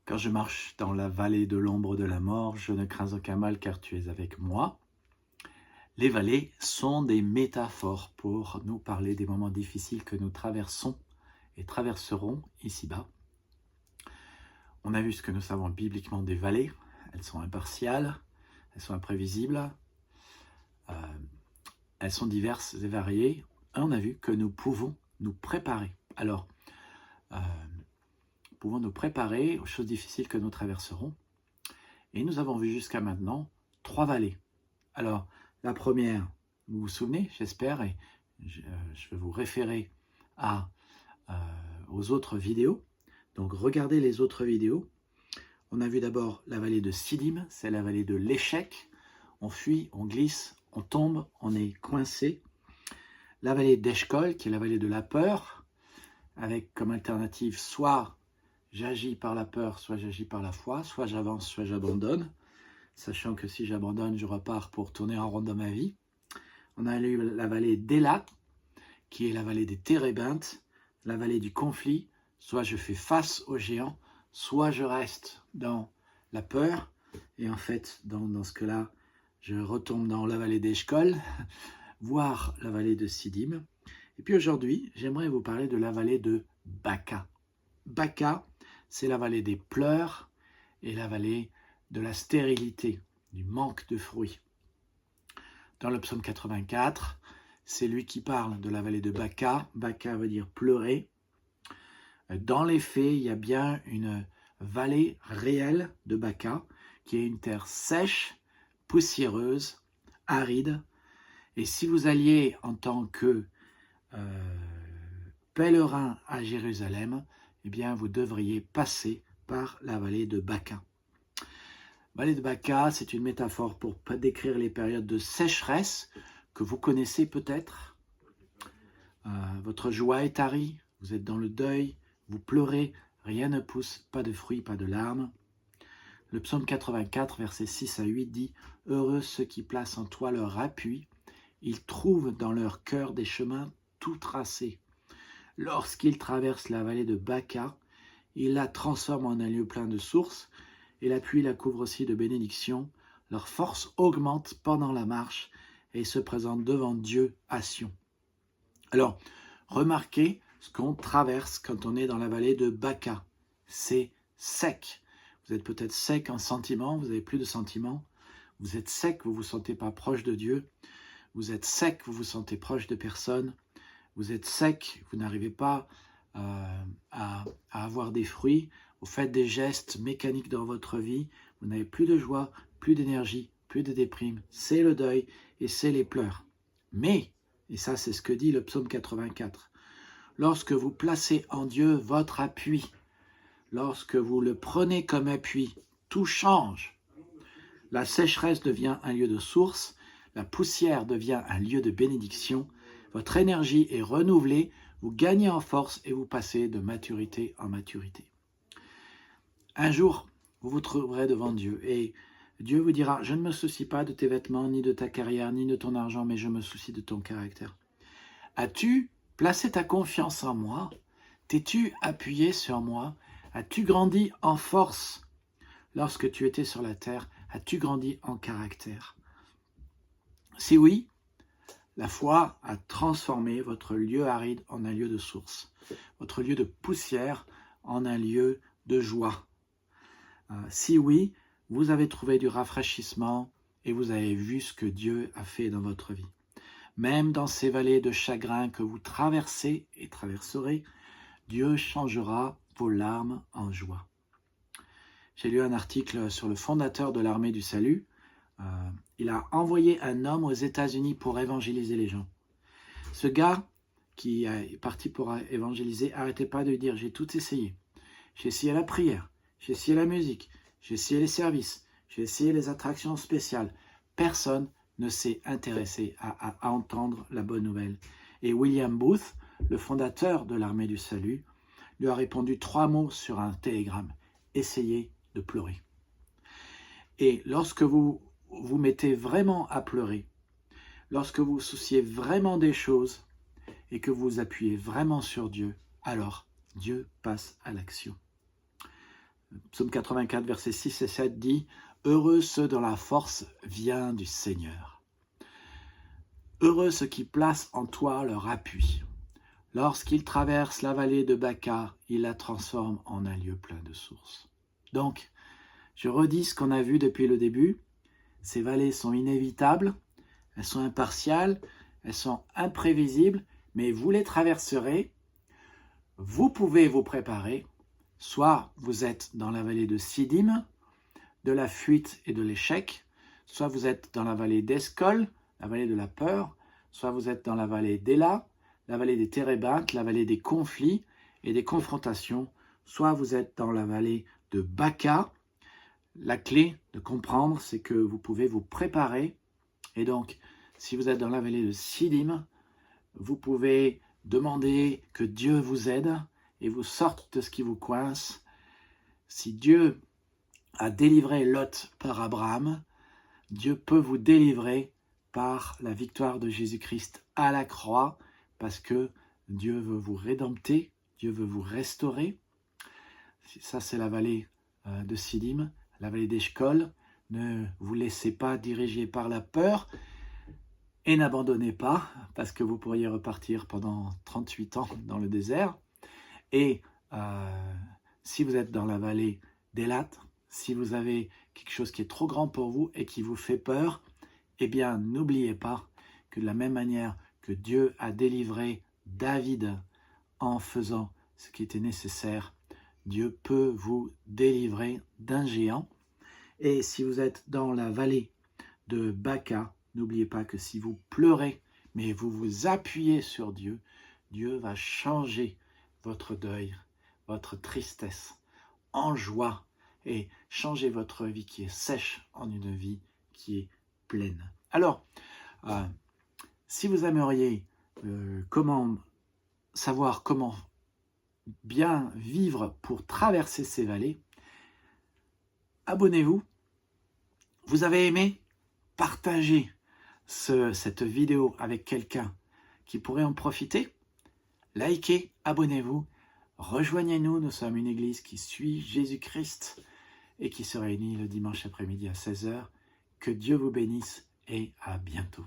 Quand je marche dans la vallée de l'ombre de la mort, je ne crains aucun mal car tu es avec moi. Les vallées sont des métaphores pour nous parler des moments difficiles que nous traversons et traverserons ici-bas. On a vu ce que nous savons bibliquement des vallées. Elles sont impartiales, elles sont imprévisibles, elles sont diverses et variées. Et on a vu que nous pouvons nous préparer. Alors, nous pouvons nous préparer aux choses difficiles que nous traverserons. Et nous avons vu jusqu'à maintenant 3 vallées. Alors, la première, vous vous souvenez, j'espère, et je vais vous référer aux autres vidéos. Donc, regardez les autres vidéos. On a vu d'abord la vallée de Siddim, c'est la vallée de l'échec. On fuit, on glisse, on tombe, on est coincé. La vallée d'Eshkol, qui est la vallée de la peur, avec comme alternative soit j'agis par la peur, soit j'agis par la foi, soit j'avance, soit j'abandonne, sachant que si j'abandonne, je repars pour tourner en rond dans ma vie. On a eu la vallée d'Ela, qui est la vallée des térébintes, la vallée du conflit, soit je fais face aux géants, soit je reste dans la peur, et en fait, dans ce cas-là, je retombe dans la vallée d'Eshkol, voire la vallée de Siddim. Et puis aujourd'hui, j'aimerais vous parler de la vallée de Baka. Baka, c'est la vallée des pleurs et la vallée de la stérilité, du manque de fruits. Dans le psaume 84, c'est lui qui parle de la vallée de Baka. Baka veut dire pleurer. Dans les faits, il y a bien une vallée réelle de Baka, qui est une terre sèche, poussiéreuse, aride. Et si vous alliez en tant que pèlerin à Jérusalem, eh bien vous devriez passer par la vallée de Baka. La vallée de Baka, c'est une métaphore pour décrire les périodes de sécheresse que vous connaissez peut-être. Votre joie est tarie, vous êtes dans le deuil, vous pleurez, rien ne pousse, pas de fruits, pas de larmes. Le psaume 84, versets 6 à 8 dit « Heureux ceux qui placent en toi leur appui, ils trouvent dans leur cœur des chemins tout tracés. Lorsqu'ils traversent la vallée de Baka, ils la transforment en un lieu plein de sources, et la pluie la couvre aussi de bénédictions. Leur force augmente pendant la marche, et ils se présentent devant Dieu à Sion. » Alors, remarquez ce qu'on traverse quand on est dans la vallée de Baka. C'est sec. Vous êtes peut-être sec en sentiment, vous n'avez plus de sentiments. Vous êtes sec, vous ne vous sentez pas proche de Dieu. Vous êtes sec, vous vous sentez proche de personne. Vous êtes sec, vous n'arrivez pas à avoir des fruits. Vous faites des gestes mécaniques dans votre vie. Vous n'avez plus de joie, plus d'énergie, plus de déprime. C'est le deuil et c'est les pleurs. Mais, et ça c'est ce que dit le psaume 84, lorsque vous placez en Dieu votre appui, lorsque vous le prenez comme appui, tout change. La sécheresse devient un lieu de source, la poussière devient un lieu de bénédiction, votre énergie est renouvelée, vous gagnez en force et vous passez de maturité en maturité. Un jour, vous vous trouverez devant Dieu et Dieu vous dira « Je ne me soucie pas de tes vêtements, ni de ta carrière, ni de ton argent, mais je me soucie de ton caractère. As-tu placé ta confiance en moi? T'es-tu appuyé sur moi? As-tu grandi en force lorsque tu étais sur la terre? As-tu grandi en caractère? Si oui, la foi a transformé votre lieu aride en un lieu de source, votre lieu de poussière en un lieu de joie. Si oui, vous avez trouvé du rafraîchissement et vous avez vu ce que Dieu a fait dans votre vie. Même dans ces vallées de chagrin que vous traversez et traverserez, Dieu changera vos larmes en joie. J'ai lu un article sur le fondateur de l'armée du salut. Il a envoyé un homme aux États-Unis pour évangéliser les gens. Ce gars qui est parti pour évangéliser n'arrêtait pas de lui dire « J'ai tout essayé. J'ai essayé la prière, j'ai essayé la musique, j'ai essayé les services, j'ai essayé les attractions spéciales. Personne ne s'est intéressé à entendre la bonne nouvelle. » Et William Booth, le fondateur de l'armée du salut, lui a répondu 3 mots sur un télégramme. « Essayez de pleurer. » Et lorsque vous vous mettez vraiment à pleurer, lorsque vous vous souciez vraiment des choses et que vous appuyez vraiment sur Dieu, alors Dieu passe à l'action. Psaume 84, versets 6 et 7 dit « Heureux ceux dont la force vient du Seigneur. Heureux ceux qui placent en toi leur appui. Lorsqu'ils traversent la vallée de Baca, ils la transforment en un lieu plein de sources. » Donc, je redis ce qu'on a vu depuis le début. Ces vallées sont inévitables, elles sont impartiales, elles sont imprévisibles, mais vous les traverserez. Vous pouvez vous préparer. Soit vous êtes dans la vallée de Siddim, de la fuite et de l'échec, soit vous êtes dans la vallée d'Escol, la vallée de la peur, soit vous êtes dans la vallée d'Éla, la vallée des térébintes, la vallée des conflits et des confrontations, soit vous êtes dans la vallée de Baca. La clé de comprendre, c'est que vous pouvez vous préparer. Et donc, si vous êtes dans la vallée de Siddim, vous pouvez demander que Dieu vous aide et vous sorte de ce qui vous coince. Si Dieu a délivré Lot par Abraham, Dieu peut vous délivrer par la victoire de Jésus-Christ à la croix, parce que Dieu veut vous rédempter, Dieu veut vous restaurer. Ça, c'est la vallée de Siddim, la vallée d'Eshcol. Ne vous laissez pas diriger par la peur et n'abandonnez pas, parce que vous pourriez repartir pendant 38 ans dans le désert. Et si vous êtes dans la vallée d'Élat, si vous avez quelque chose qui est trop grand pour vous et qui vous fait peur, eh bien, n'oubliez pas que de la même manière que Dieu a délivré David en faisant ce qui était nécessaire, Dieu peut vous délivrer d'un géant. Et si vous êtes dans la vallée de Baca, n'oubliez pas que si vous pleurez, mais vous vous appuyez sur Dieu, Dieu va changer votre deuil, votre tristesse en joie et changer votre vie qui est sèche en une vie qui est pleine. Alors, si vous aimeriez savoir comment bien vivre pour traverser ces vallées, abonnez-vous. Vous avez aimé? Partagez cette vidéo avec quelqu'un qui pourrait en profiter. Likez, abonnez-vous, rejoignez-nous. Nous sommes une église qui suit Jésus-Christ et qui se réunit le dimanche après-midi à 16h. Que Dieu vous bénisse et à bientôt.